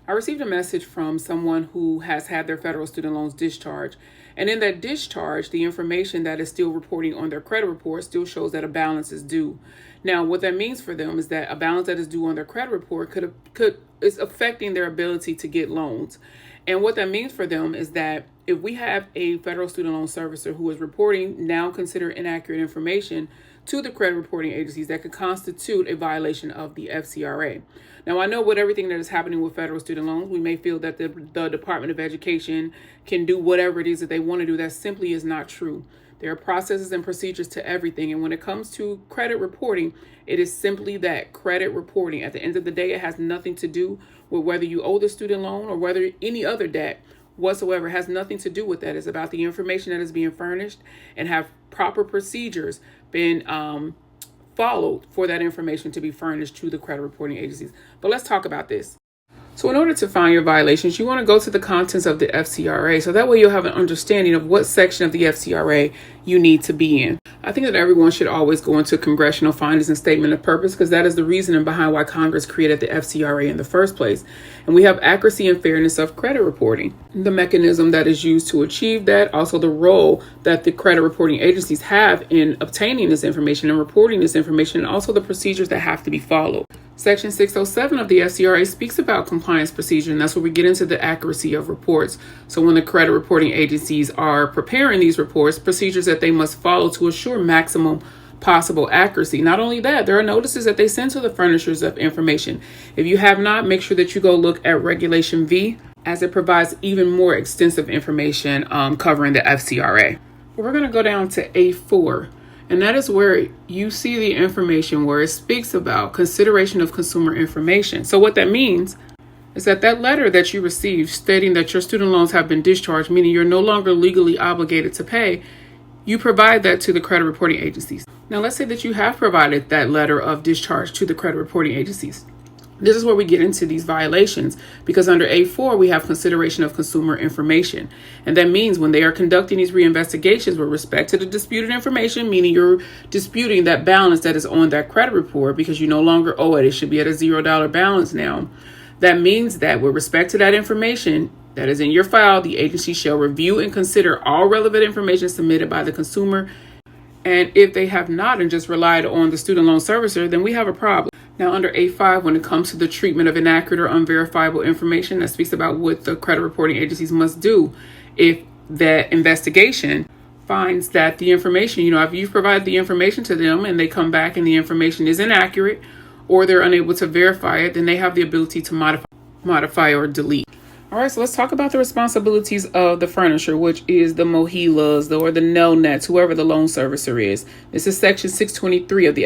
I received a message from someone who has had their federal student loans discharged. And in that discharge, the information that is still reporting on their credit report still shows that a balance is due. Now, what that means for them is that a balance that is due on their credit report is affecting their ability to get loans. And what that means for them is that if we have a federal student loan servicer who is reporting now considered inaccurate information to the credit reporting agencies, that could constitute a violation of the FCRA. Now, I know with everything that is happening with federal student loans, we may feel that the Department of Education can do whatever it is that they want to do. That simply is not true. There are processes and procedures to everything. And when it comes to credit reporting, it is simply that, credit reporting. At the end of the day, it has nothing to do with whether you owe the student loan or whether any other debt whatsoever. It has nothing to do with that. It's about the information that is being furnished and have proper procedures been followed for that information to be furnished to the credit reporting agencies. But let's talk about this. So in order to find your violations, you want to go to the contents of the FCRA. So that way you'll have an understanding of what section of the FCRA you need to be in. I think that everyone should always go into congressional findings and statement of purpose, because that is the reasoning behind why Congress created the FCRA in the first place. And we have accuracy and fairness of credit reporting, the mechanism that is used to achieve that, also the role that the credit reporting agencies have in obtaining this information and reporting this information, and also the procedures that have to be followed. Section 607 of the FCRA speaks about compliance procedure, and that's where we get into the accuracy of reports. So when the credit reporting agencies are preparing these reports, procedures that they must follow to assure maximum possible accuracy. Not only that, there are notices that they send to the furnishers of information. If you have not, make sure that you go look at Regulation V, as it provides even more extensive information covering the FCRA. We're going to go down to A4. And that is where you see the information where it speaks about consideration of consumer information. So what that means is that letter that you received stating that your student loans have been discharged, meaning you're no longer legally obligated to pay, you provide that to the credit reporting agencies. Now, let's say that you have provided that letter of discharge to the credit reporting agencies. This is where we get into these violations, because under A4, we have consideration of consumer information. And that means when they are conducting these reinvestigations with respect to the disputed information, meaning you're disputing that balance that is on that credit report because you no longer owe it. It should be at a $0 balance now. That means that with respect to that information that is in your file, the agency shall review and consider all relevant information submitted by the consumer. And if they have not and just relied on the student loan servicer, then we have a problem. Now, under A5, when it comes to the treatment of inaccurate or unverifiable information, that speaks about what the credit reporting agencies must do if that investigation finds that the information, if you've provided the information to them and they come back and the information is inaccurate or they're unable to verify it, then they have the ability to modify or delete. All right, so let's talk about the responsibilities of the furnisher, which is the Mohilas or the Nelnets, whoever the loan servicer is. This is Section 623 of the